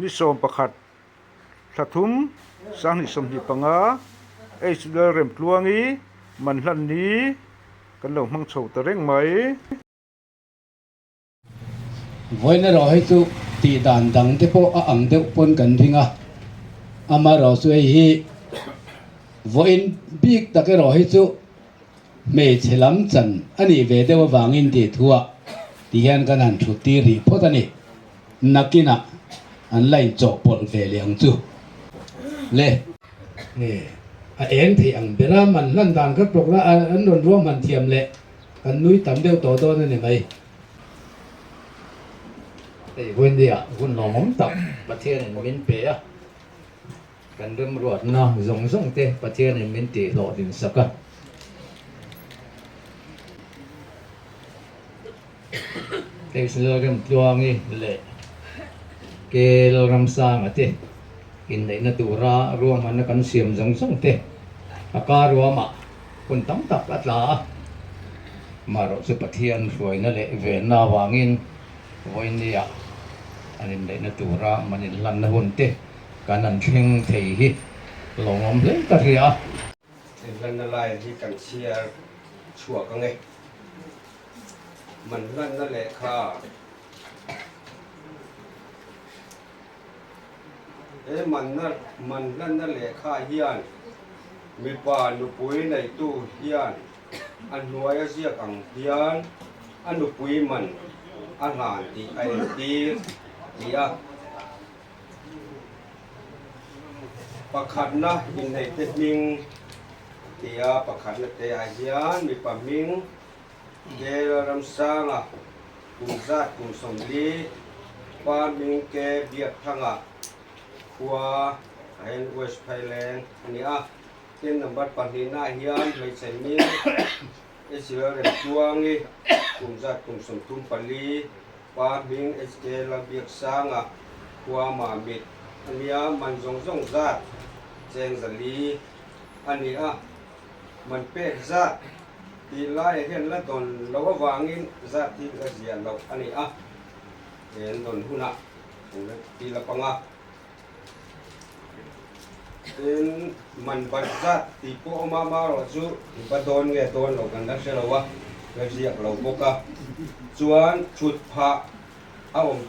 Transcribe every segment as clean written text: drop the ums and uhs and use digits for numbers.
นิสมประคัดสัทุมสังนิสมหิปังอาH.Lalremtluangiมันหลันนี้กันหลงมังโฉตะเร่งไหมวันนี้เราให้สุตีด่านดังที่พวกอังเด็กปนกันทิ้งอามาเราสวยฮีวันบิ๊กตะเกเราให้สุเมฆลำจันอันนี้เวเดววางินตีทัวที่เห็นกันนั้นชุดตีรีพอตานี่นักกินะอันไล่จบปนเวลียงจูเล่นี่เอ็นที่อังเบรามันลั่นด่านก็ปลุกละอันนนร่วมมันเทียมเละกันนุ้ยตำเดียวโตนั่นเองไหมแต่วันเดียวันหลงตับประเทศนี้มันเปียกันเริ่มรวดเนาะส่งเตะประเทศนี้มันตีหลอดดินสักกันเด็กเริ่มตัวงี้เละเกลรำสร้างอ่ะเตะอินเดียนตัวรารวมมันกันเสียมส่งเตะอาการรวมอ่ะคนตั้งตับอัตลามาเราสุประเทศสวยนั่นแหละเวนาวางินวันเดียอันนี้ในตัวรามันนี่ลันนะหุ่นเตะการนั่นเชียงเทียหลงอมเล่นกันเลยลันอะไรที่กันเชียร์ชั่วก็ไงมันลันนั่นแหละค่ะมันลันนั่นแหละค่ะฮิยนมีปานุปุยในตู้ฮิยนอันรวยเสียกังฮิยนอันนุปุยมันอาหารที่ไอตีที่ประคันนะอินในเต็ดมิงที่ประคันนะเตะอาเซียนมีปะมิงเกลรำสร้างกุมซัดกุมสมลีปามิงเกเบียดทั้งขัวเห็นเวสไพแลนด์อันนี้เต็นนำบัดปันนีน่าฮิยนไม่ใช่มิงLalremtluangiกุมซัดกุมสมทุมปลีปามิงเกลเบียดสร้างขัวมามิดอันนี้มันส่งซัดเจงสลีอันนี้มันเป็ดซัดที่ไล่เห็นแล้วตอนเราก็วางอินซัดที่กระเสียนเราอันนี้เห็นตอนหุ่นที่ละปังเป็นมันบัดซัดที่พวกมาเราสู้บัดโดนเงี้ยโดนเรากันนักเสียเรากระเสียเราบกชวนชุดผ้า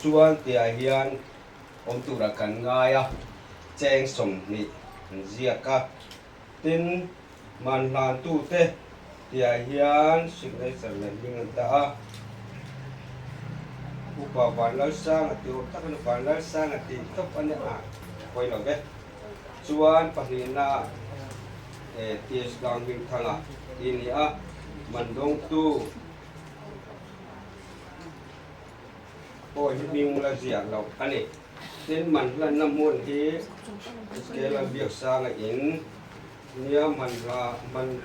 ชวนเตียเฮียนตุระกันง่ายแจ้งสมนี่เสียกตินมันลานตู้เตะเตียเฮียนสิ่งใดสักอย่างยิ่งตาอุปวันแล้วสร้างติวตักนวันแล้วสร้างติทบอันนี้คอยเราเด้ชวนปหินาเตียสกางวิ่งทางทีนี้มันดงตู้โอ้ยมีมูลเสียเราอันนี้เส้นมันละน้ำมันที่เกลเบียกสร้างอินเนี่ยมัน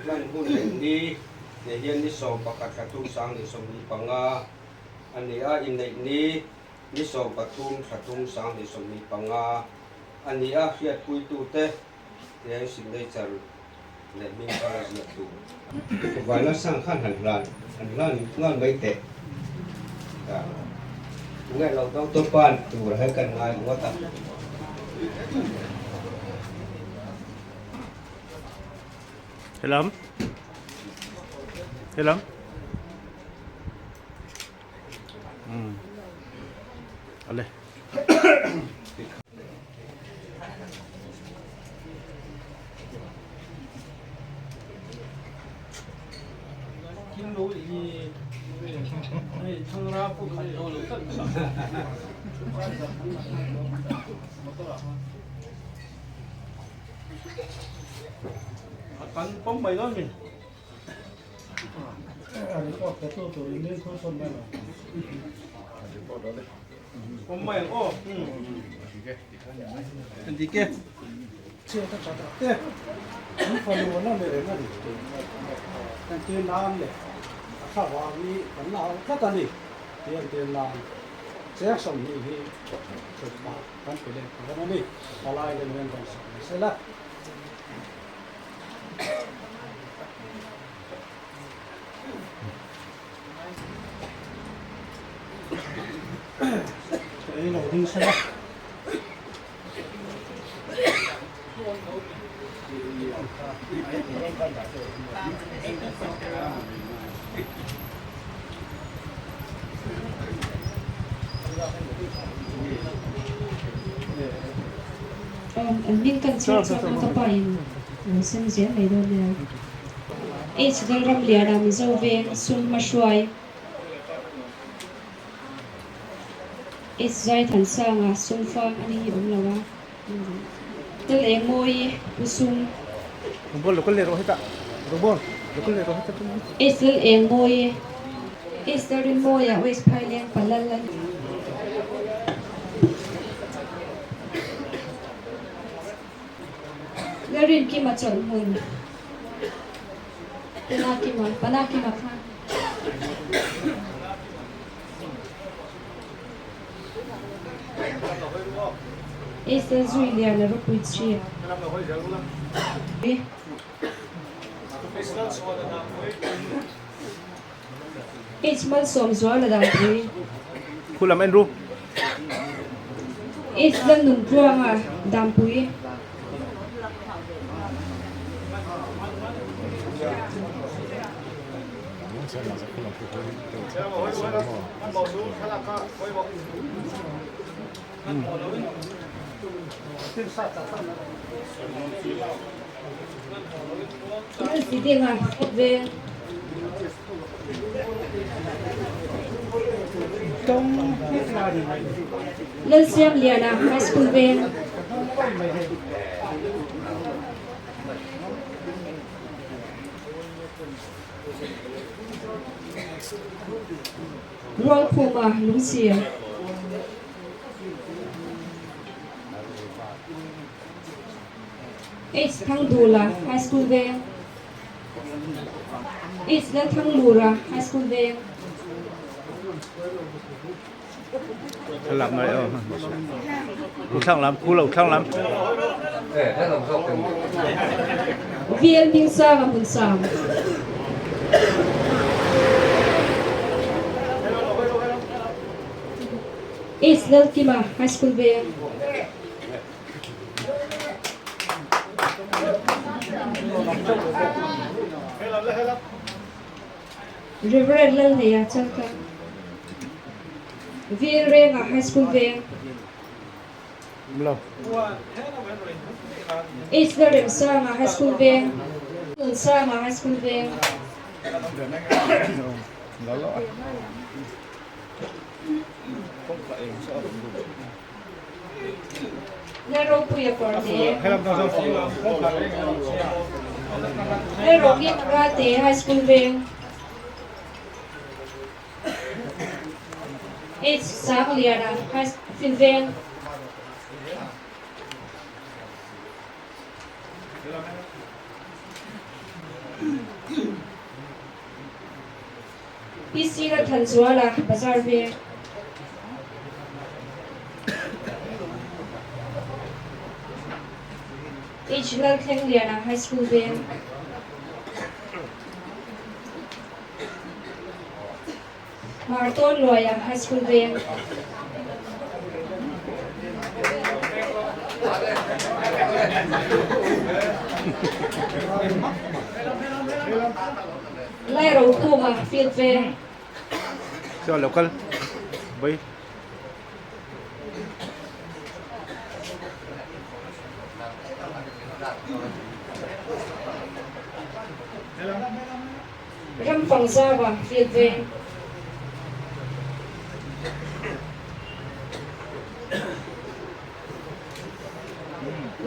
ลั่นหุ่นอย่างนี้เดี๋ยวเย็นนี่สอบประกาศกระตุ้งสร้างนี่สมมีปังอันนี้อินในนี้นี่สอบกระตุ้งสร้างนี่สมมีปังอันนี้เขียดคุยตู้เตะเดี๋ยวสิ่งใดจะในมีอะไรเสียตู้วันนั้นสร้างขั้นหันล้านไม่เตะงั้นเราต้องต้นป้านดูให้กันง่ายว่าตัดเฮลัมอะไรกินรู้อีให้ทั้งราผู้ขันโดนตั้งกันป้อมไปแล้วนี่อันนี้ก็กระตุ้นตัวนี้ทุกคนได้หรอป้อมไปโอ้อันที่เก็บเชื่อตั้งแต่เต้นี่คนรู้ว่านั่นเลยนั่นแต่เตือนน้ำเลยข้าวนี้ผมเราก็ตอนนี้เตือนน้ำเสียสมนี่ที่สุดมาตั้งแต่เด็กเพราะนั่นนี่อะไรเรื่องของสมัยเสร็จแล้วไอ้หนูที่ใช่ไหม Min kan chiang ka pa in sem zia mai do ne H.Lalremtluangi zo ve sun ma shwai zai than sanga sum fa ani lawa tel eng moi usum Rubol lokal le rohita. Rubol lokal le rohita. tel eng moi rin moi ya wes phailen palalan Larin ki ma chon mun panaki ma kha tel zui lia la ro puit chi mal som zwa la dang pri Kulam enru. lan nun tuanga dam pui sitting on ve trong hết là gì này lên xem liền à high school về roll puma lúng xìa H thang dula high school về H lên thang lura high school về Làm này Sang lắm, khu lẩu sang lắm. Thế làm sao cần viên minh sa và mun sam H lên kima high school về Reverend lên nè chân ka viên renga high school về Lâu. H.Lalremtluangi high school về high school về Đó lọ. Nero puya korte Làm sao sao. Nero gi ngate high school về H sang liana high school về PC ra than zwa la bazar ve H.Lalremtluangi high school về Marton Loya high school về Lai ro kuma field về Sao local. Bay. ram phang za wa field về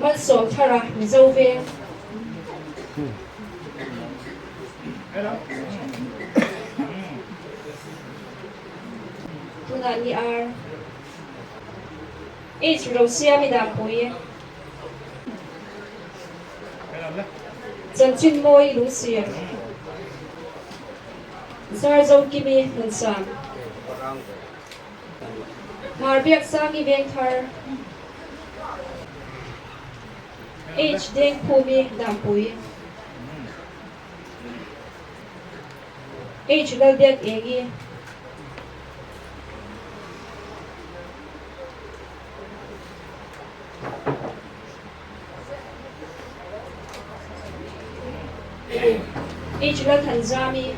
man som thara zo về tuna ni ar H ro sia mi da pui chân chin moi lu sia zar zo kimi nun sam mar biak sangi veng thar H deng pumi dam pui H lal biak egi H.Lalremtluangi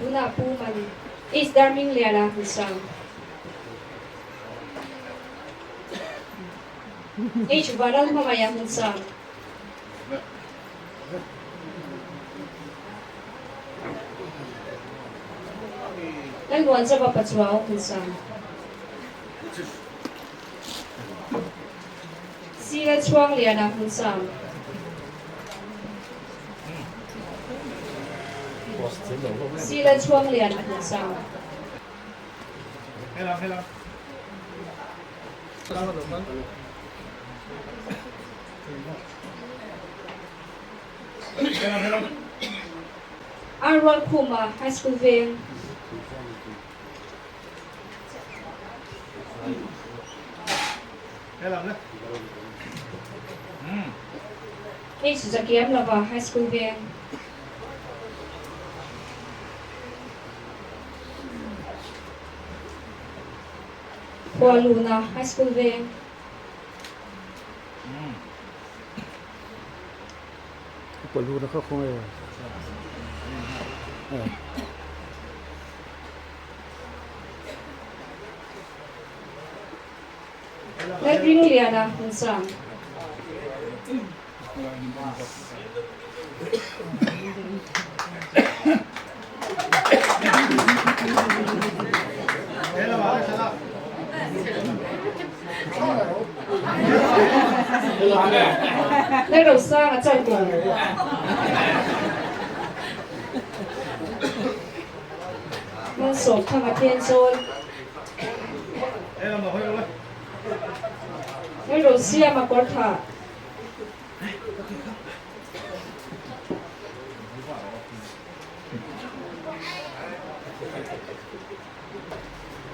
unaute is darming liana insum. H. Varal Hmangaihna insum. Luan sa papatswao insum. Sila chuang liana insum. Sila chuang liana insum. Arwal Kuma High School Veng H.Lalremtluangi High School Veng Luna High School Veng Palu na ka kung eh. Ring liana insum. Đầu sang ở trong cùng Môn sổ thăm ở thiên zone đầu xia mà có thả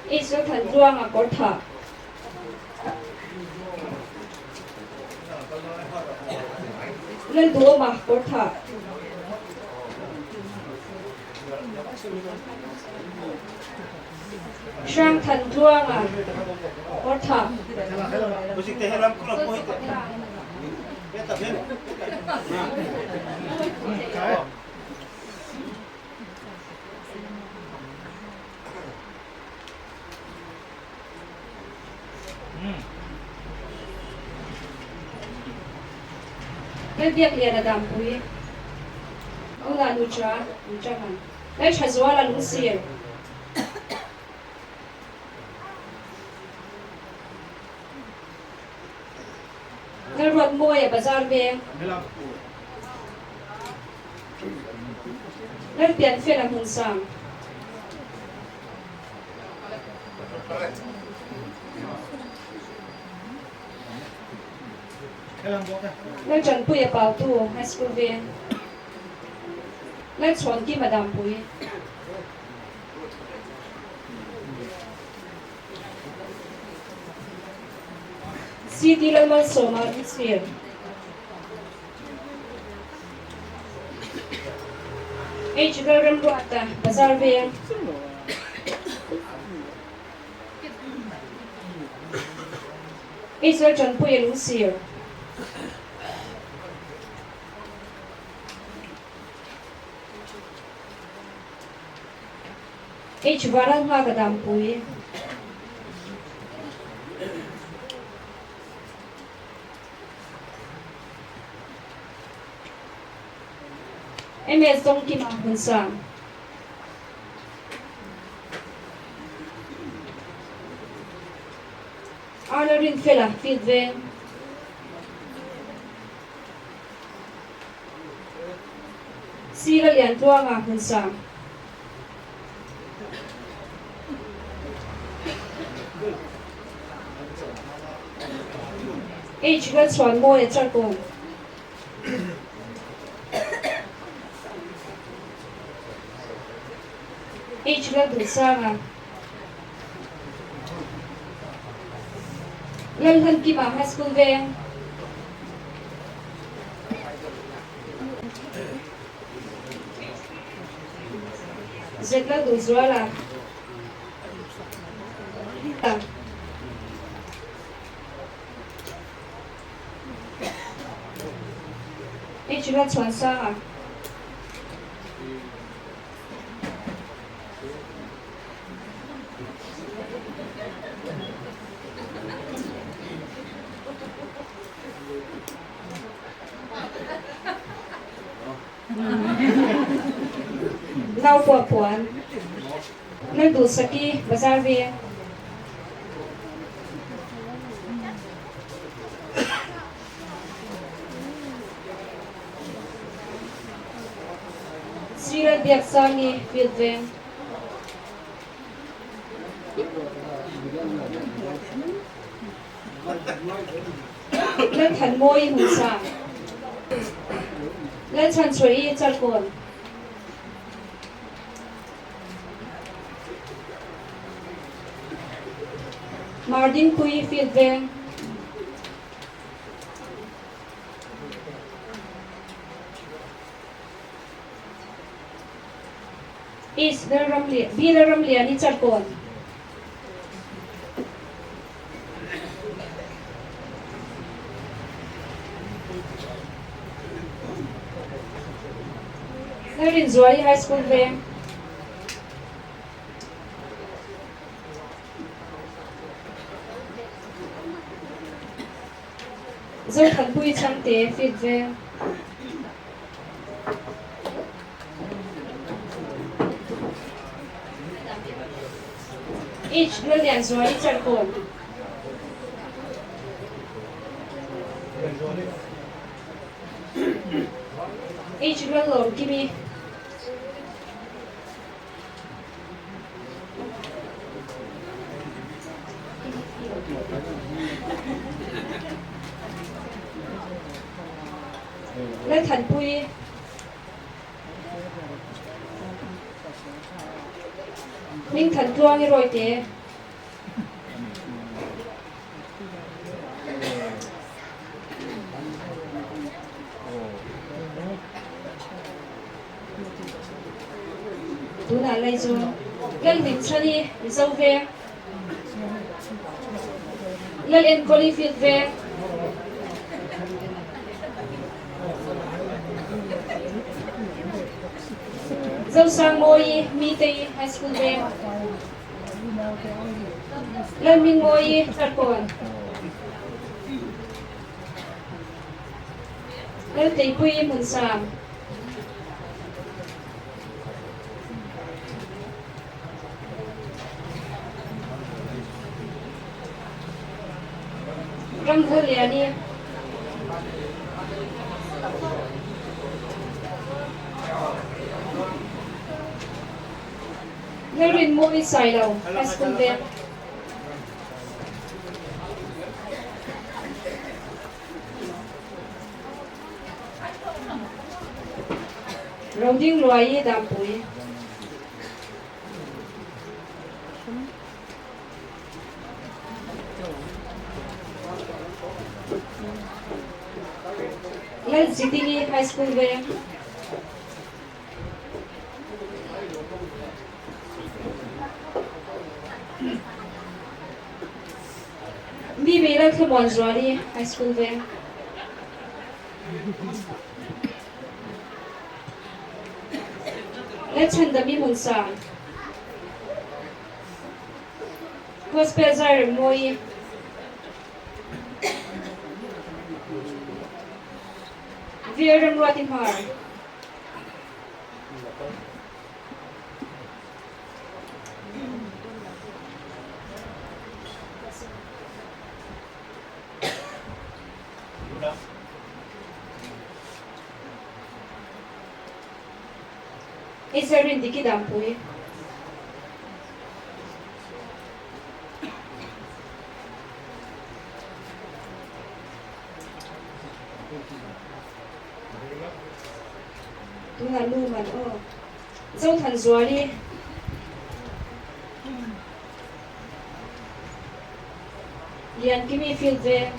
ít số thần doang mà có thả lên đũa mà có thả chiang thần doang à có thả cái việc liền là đam quý ông là nuôi chó nuôi chó hẳn cái chả gió là lúng xiên cái ruột môi ở bazar về cái tiền phiền là hùng sàng Lên trần bùi bảo tù high school viên Lên chuẩn kim mà đàm bùi City lên mân sổ mà đi xìa H.Lalremtluangi bazar viên H.Lalremtluangi trần bùi lũng xìa H. Varal nga kadam pui MS dong kim ang hunsang Ana rin fela feedven Lalremtluangi hunsang H.Lalremtluangi mo e charkong H.Lalremtluangi Lalhan kima high school veng zetla du zwala H.Lalremtluangi chuan sa lau puan nan du saki bazar ve Sira biak sangi field ve lan than moi hun sa lan chan choi char kon Mardin kui field ve H.Lalremtluangi char kon Narin Zuari High School ve Zo than pui chang te field ve H.Lalremtluangi char kon H.Lalremtluangi lan than pui ning than tuangi roi te tuna lai zo lan ning chani zo ve laiin koli field ve Zo sang moi mi te high school ve lan min moi char kon lan te pui mun sam Hmangaihna Larin mo isailaw high school ve Rounding luai dampui Lan Sitini High School ve Mi Bela Celebratory High School ve Let's hand the mi sa Gospel zare moi Viram Ratimar Isarin diki dampui Tuna luman oh Zo than zuari Lian kimi field ve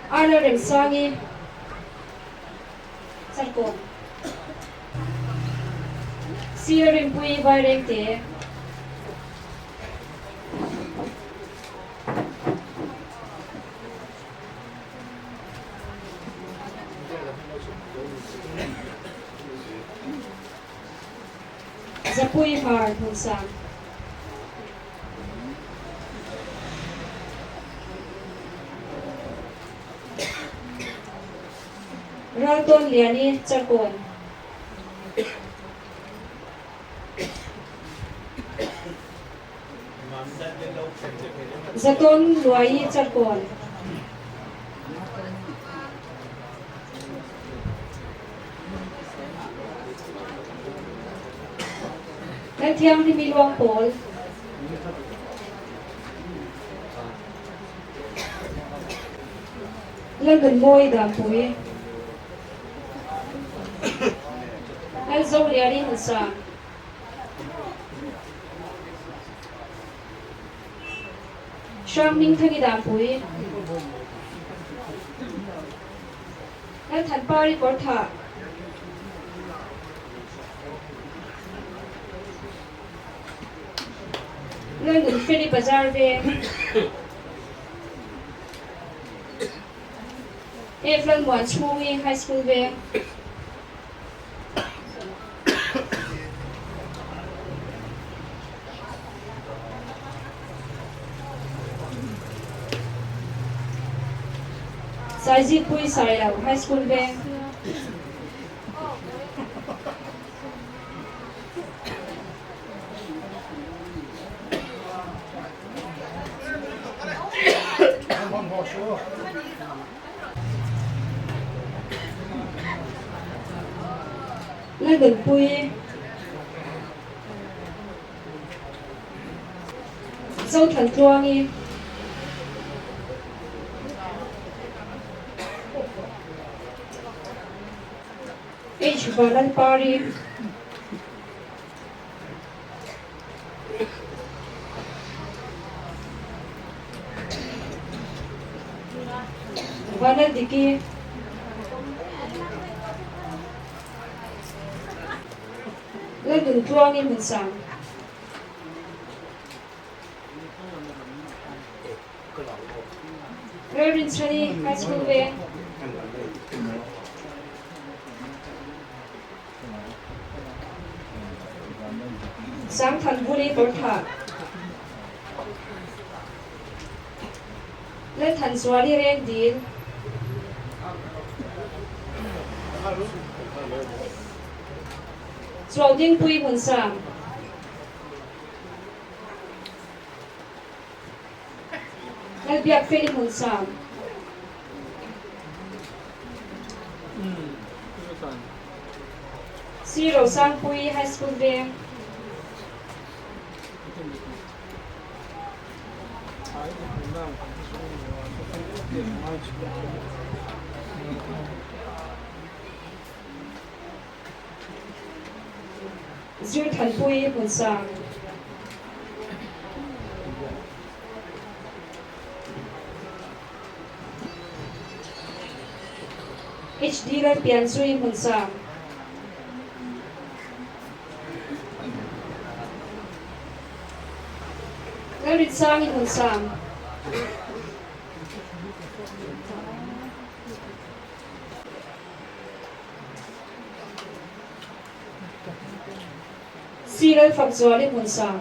H.Lalremtluangi Sarko siarin pui vai reng te zapui har hun sang Raton liani chakon Zaton luai chakon Nan thiang ni miluang pol Lan gun moi dam pui Al zo liani hun sang Shang ning thagi dam pui Al than pari kor tha Lan gun feli bazar ve Lan muan chmungi high school ve Saiji pui sai lau high school ve Lan gun pui H.Lalremtluangi H.Lalremtluangi Vanadiki Lan gun tuangi hun sang Rerin Chani high school ve Sang than buri kor tha Lan than swali reng din Chuaw ding pui hun sang Lan biak feli hun sang Zero sang pui high school ve Zir than pui hun sang HD lan pian sui hun sang Lan rit sang hun sang Siral fakzuali hun sang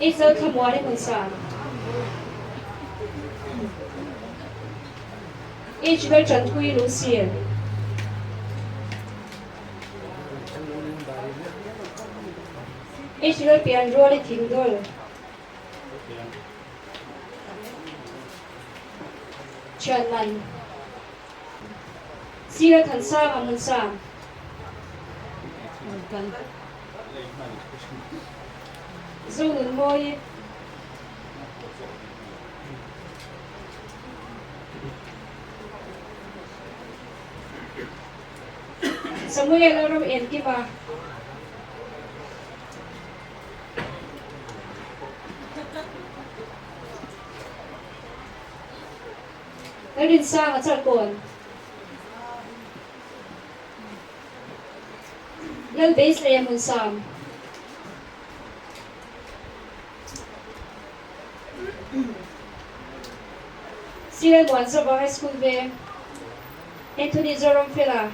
Isal khamwali hun sang H.Lalremtluangi chantui lu sial H.Lalremtluangi pian roli thingdol Chairman Sira than sang amun sang Zonun moi Samuel aram enkiba rin sang at sarkon. Lal base la yamun sam. Sila buwan sa high school be. Anthony Jerome Fela.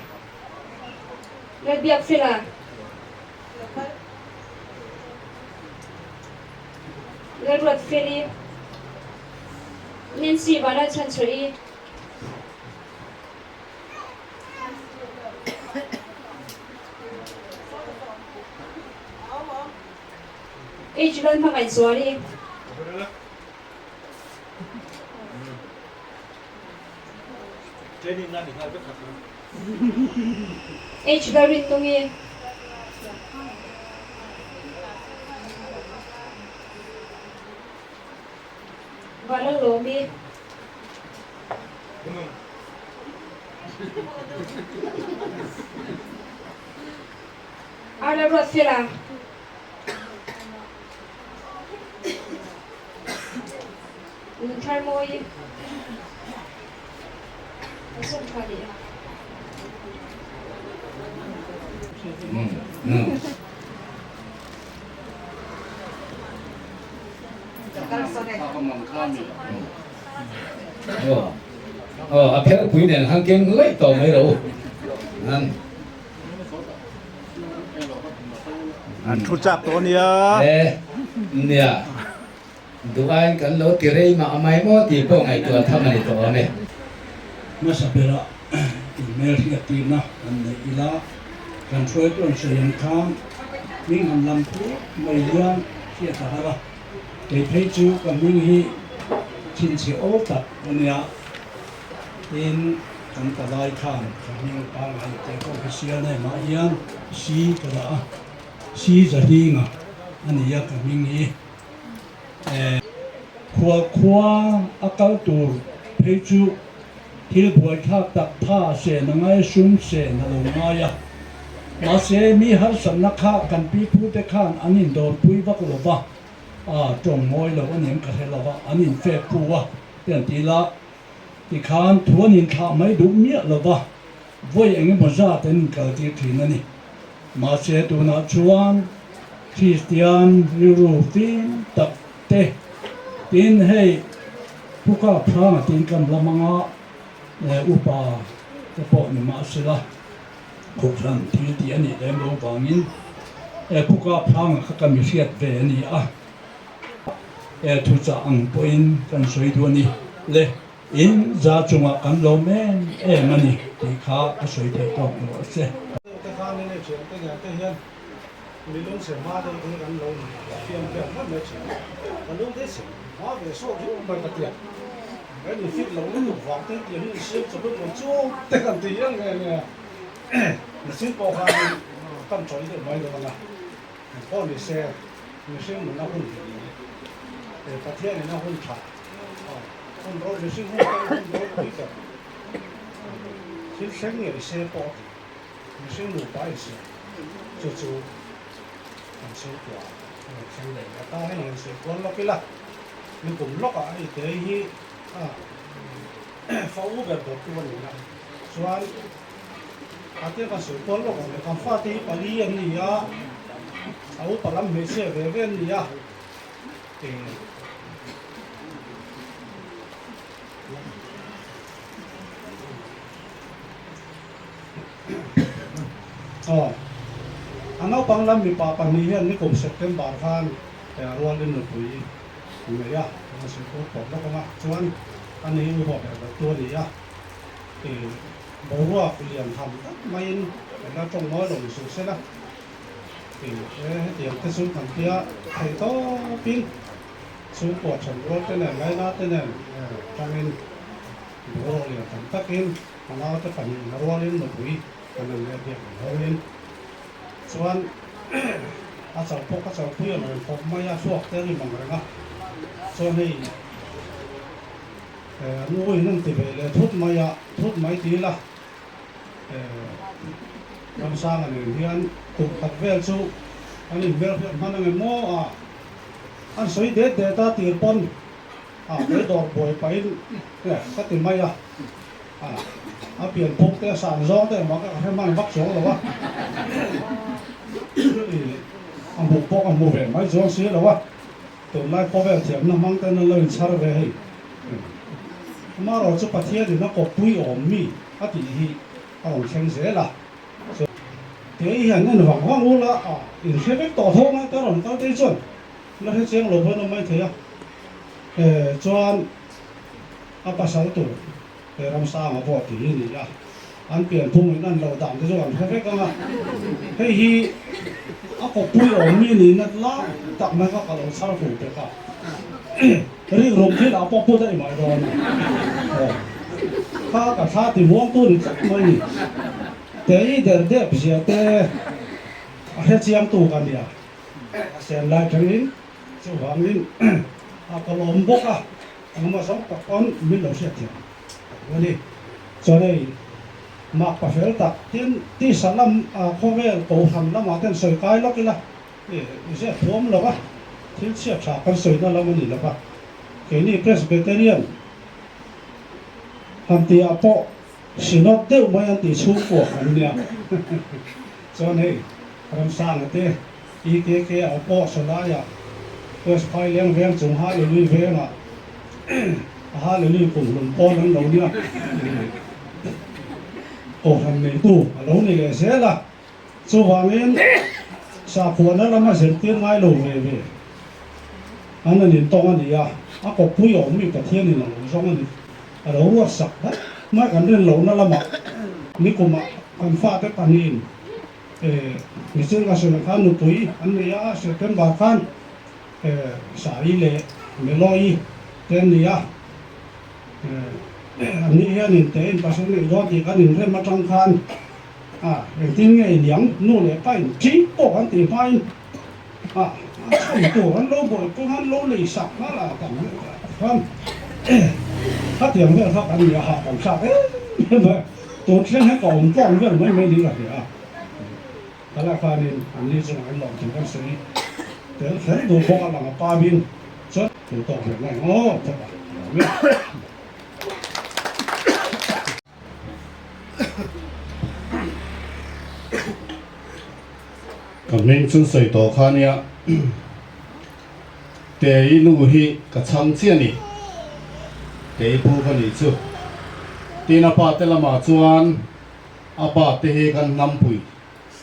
Lal biak Fela. Lal ruat Feli. Nancy Bala Chansuri. H.Lalremtluangi. H.Lalremtluangi. Walang lomi. Ala ruat Fela. Ntar moy. Masuk kali. Apel quý này hàng kiếm lấy tổ mấy đâu An thu chap to nia. nè đủ ai cần lối kia đây mà mai mốt thì có ngày tuổi thăm này tổ này Masabera email hi atina an nei ila kan throi ton sayan kham ming han lam thu mai lian hi ta hara ke phei chu ka ming hi chin chi o ta ania in kan ta lai kham ming pa ngai te ko hi sia nei ma hian si ka da si za hi nga ani ya ka ming hi khua akal tur phei chu thil buai thak tak tha se na ngai sum se na lo ngai ma se mi har san na kha kan pi pu te khan anin dor pui vak lo ba trong moi lo anin ka he lo ba anin fe pu wa ten ti la ti khan thuanin tha mai du mi lo ba voi eng mo za ten ka ti thin ani ma se tu na chuan Christian European tak te tin hei puka phang tin kan lamanga upa tepo ni masila Kohhran ti ani lem lo bangin puka phang kha mi fiat ve ani thu cha ang poin kan soi du ani le in za chunga kan lo men mani ti kha a soi te to lo se te khan ne chen te ya te hian mi lung se ma de kan lo fiam fiam ma me chen kan lung te se ma ve so ju ba ka tia cái gì fit lâu nó vọng tới tiền nó xếp cho nó còn chỗ tới gần tiền này nè nó xếp bao hoa tâm trội được mấy rồi là có người xe người xe mình nó không để phát hiện nó không trả không rồi người xe không rồi cái cái xếp sáng người xe bỏ người xe ngủ bãi xe cho mình xe quả sáng này ta hay người xe quan lo cái là mình cũng lo cả thì thế hi phẫu về đột tu này là xoan cái cái sự quan lo cái làm phát thì bà đi anh đi áo bà làm mấy xe về anh đi thì anh áo bằng làm mình bà đi anh đi cùng September phan để ruộng lên được tuổi người nó sẽ có bỏ đó không ạ xoan anh ấy họ phảiตัวนี้thì bố ruột liền thầm may nó trong nói rồi sự sẽ đó thì tiền cái số thằng kia thầy to pin số của chồng ruột cái này lấy ra cái này cho nên bố liền thầm tắc in mà nó cái phần nó ruột lên một quý còn mình việc nó lên xoan cháu phúc các cháu khuya mà phúc may suốt cái gì bằng cái đó cho nên nuôi nâng thì về là thuốc máy tí là làm sao mà người hiền cùng tập về chú anh em về mà người mua anh sấy để ta tiền pon để đổ bồi bấy cái tiền may เปลี่ยนพุกแต่สามร้องแต่มาก็ให้มันวักสองหรอวะบุกปอกบุกแบบไม่สองเสียหรอวะตัวไล่พอแบบเถียงน้ำมันกันเลยชาร์เวย์มาเราจะปฏิเสธนักกบปุยอมมีอาทิตย์เอาเชิงเสียละเดี๋ยวเห็นนั่นหวังว่างูละอินเทอร์เน็ตต่อท้องนะตลอดตั้งแต่จนแล้วให้เสียงหลบเพื่อนไม่เถียงจวนpasal tu ram sa ma bo ti ni ya an pian phung nan lo dam te jong he ka nga he hi a ko pui o mi ni na la tak ma ka lo sar fu te ka ri rom thi da po pu dai mai ro na ka sa ti wong tu ni mai ni te i der de bia te a he chiang tu kan dia sen lai thangin chu wangin a ko lom bo ka mà sống các con mình lâu sẽ thiệt, vậy đi, cho nên mặc phải phải tập tiên tí sản lâm khó về cầu hành lâm mà tên sợi cái lắm cái là, sẽ phốm là ba, thì sẽ trả con sợi nó làm gì là ba, cái này Presbyterian, hành tí apo, xin nó tiêu mấy hành tí chú của hành nha, cho nên làm sao cái thế, IKK apo sợi lá ya, Presbyterian về chúng hai người về mà Hallelujah cùng lùng con lắm đầu nha thành này tu lâu này là sẽ là số vàng lên sa phun nó làm mà sẽ tiền ngay lâu về anh là nhìn to anh đi có bùi ổn mình cả thiên này là xong anh lâu quá sạch đấy mấy cái này lâu nó làm mà ní cũng mà anh pha cái pan in mình sẽ có sự khăn nụ túi anh này sẽ tên bà khăn xài lệ mình lo tên này anh ấy hian tên pasal này đó thì cái này mà trong khan tiếng nghe liang nô lệ phải chỉ có anh thì phải tổ anh lâu bồi công anh lâu lì sạc nó là cảm không phát triển về sao anh nhà học làm sao đấy mà tổ chức hay còn con với mấy đi là gì cái là pha nên anh đi dùng anh làm chỉ cần xử lý thế thế đồ con là ba biên rất đồ tổ việc này thật là mình chân sợi tổ khăn ya, để nu hi cả trăm chiên đi, để bu cái này chứ, tin apa te là mà chuan, apa te he kan năm bụi,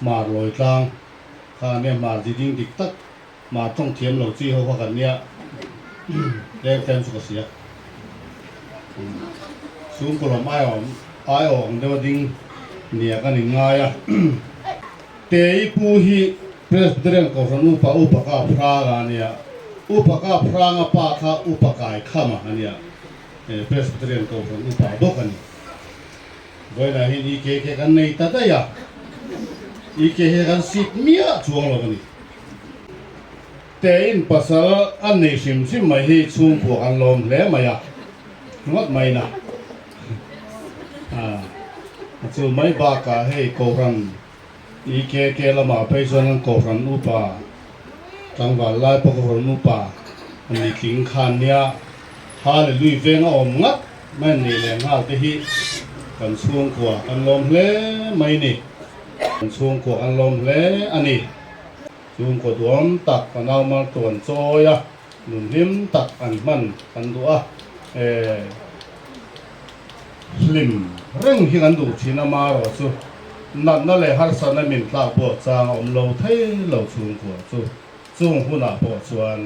mà rồi trang, khăn này mà gì đinh địch tất, mà trong thiếm lẩu chi hoa cái này, đem thêm chút cái gì, xuống cổ làm ai ổn để mà đinh, nia cái này ngay Tei puhi Presbyterian Kohhran Upa ka praga ania Upa ka pranga pa ka upa kai kham ania Presbyterian Kohhran Upa dokani voi na hin IKK kan nei ta ya IKK kan sit mia chuang lo ni tein pasal an nei sim mai hi chung pu an lom hle maya ngot mai na chu mai ba ka hei Kohhran IKK lama paisan Kohhran Upa tangwa lai pa Kohhran Upa ani king khan nia Hallelujah venga om ngat man ni le ngal te hi kan chuang kwa kan lom hle mai ni kan chuang kwa an lom hle ani chuang ko duam tak kanaw mal tuan choya nun lim tak an man kan du lim reng hi kan du thina ma ro chuนั่นเลยฮัลสันนั่นมินตาปวดจางอมโลเทโลชุงกัวจูจุงหุ่นปวดชวน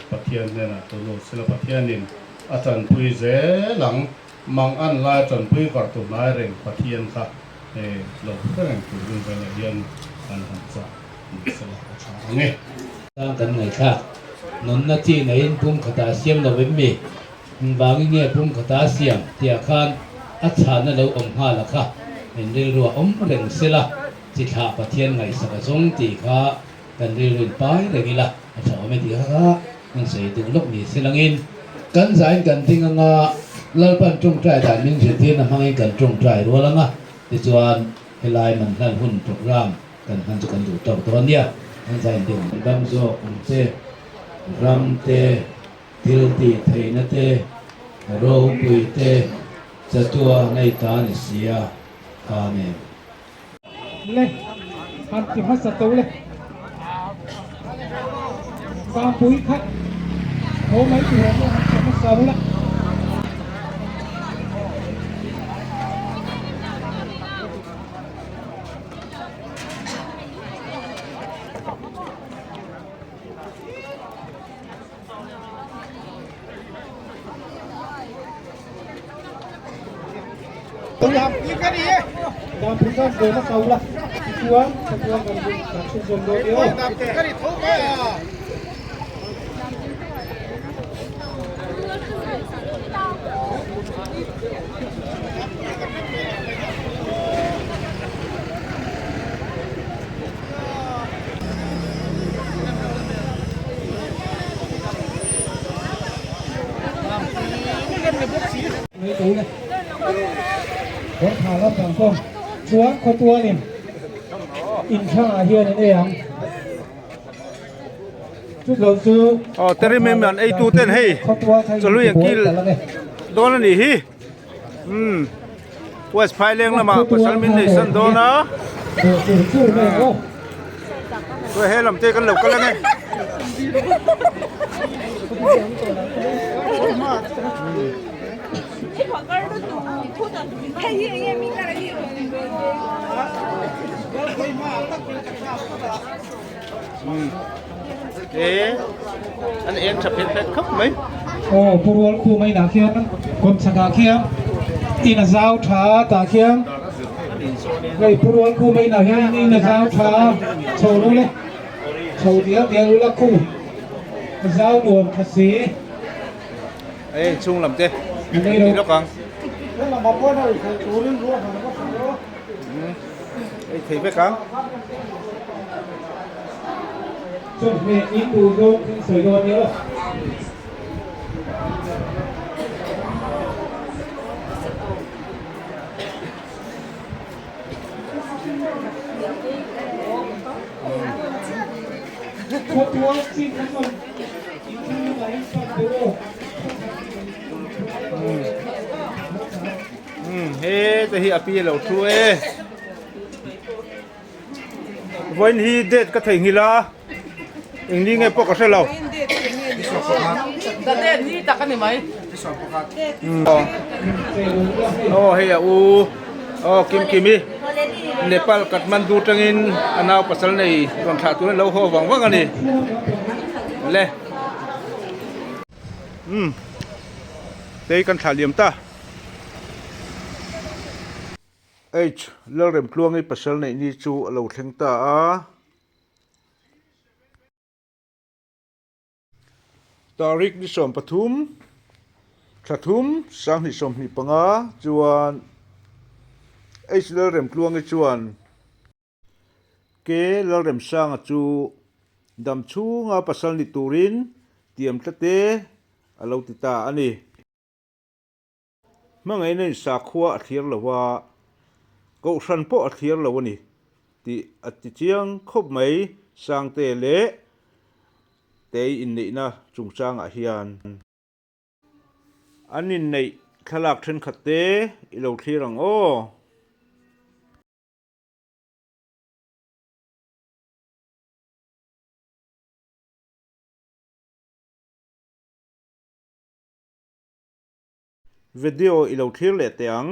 ปะเทียนเนี่ยนะตัวโลศิลปะเทียนนินอาจารย์ปุยเจหลังมังอันลายจนปุยกัดตุนายเร่งปะเทียนค่ะโลเรื่องตัวเรื่องเรียนอันหันจ่าศิลปะชาเนี่ยตั้งกันไงค่ะนนนาทีไหนพุ่งขตาเสียมเราไม่มีบางเงี้ยพุ่งขตาเสียมเตี่ยคานอัจฉริยะเราอมหาละค่ะเห็นเรื่องรัวอมเร่งเสียละจิตหาปะเทียนไงสักสงตีค่ะกันเรื่องไปเรื่องนี้ละชาวไม่ตีค่ะมันเสียถึงลูกนี่เสียงอินกันสายกันทิ้งงาเล่าปันจงใจแต่มิ่งเสียทีนะให้กันจงใจรัวแล้วงะที่ส่วนให้ลายมันนั่นหุ่นตกร่างกันหันจะกันดูตัวตัวเนี้ยกันสายถึงดำโซ่เตรำเตทิลตีเทนเตโรปุยเต จะตัวในตาเสียอาเมนเลยหันที่มัสตูเลยบางปุ๋ยครับโหไม่ถึงเลยหันที่มัสตูละdalam proses dengan saulah tuan dan susun dia iniคนขาลับสังคมชวนคนตัวนี่อินช่างเฮียนเองชุดเราซื้ออ๋อแต่นี่ไม่เหมือนไอ้ตู้เต้นให้จะรู้อย่างกี่โดนแล้วนี่ฮิว่าสไปเลี้ยงละมาภาษามินนี่สันโดนนะด้วยให้ลำเตะกันเหลวกันแล้วไงอันเอ็นจะเป็นแบบครับไหมโอ้ผู้รู้ผู้ไม่หนาเขียนคนสังกาเขียนอินเจ้าชาตาเขียนเลยผู้รู้ผู้ไม่หนาเขียนอินเจ้าชาโชว์รู้เลยโชว์เดียวรู้ละคู่เจ้าหนวดภาษีchung làm thế đi đó con thì biết con chuẩn bị ít đủ dùng sửa đồ nhớ một túi xin các bạn hey thì hi api lo thu when hi dead ka thei ngila ingni nge pok ka lo da dead ni ta kan ni mai oh hey u oh kim kimi Nepal Kathmandu tangin anau pasal nei ron tha tu lo ho wang wang ani le tei kan thaliam ta H.Lalremtluangi pasal nei ni chu alo thleng ta a tarik ni som pathum thathum sang ni som ni panga chuan H.Lalremtluangi chuan ke lalrem sang chu dam chu nga pasal ni turin tiam tlate alo ti ta ani Hmangaihna sa khua athir lawa Kohhran po athir lawani ti ati chiang khop mai sang te le te inneih na chungchang a hian anin nei thalak then khatte ilo thirang o video ilo thir le teang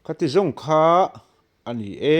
khati zong kha ani e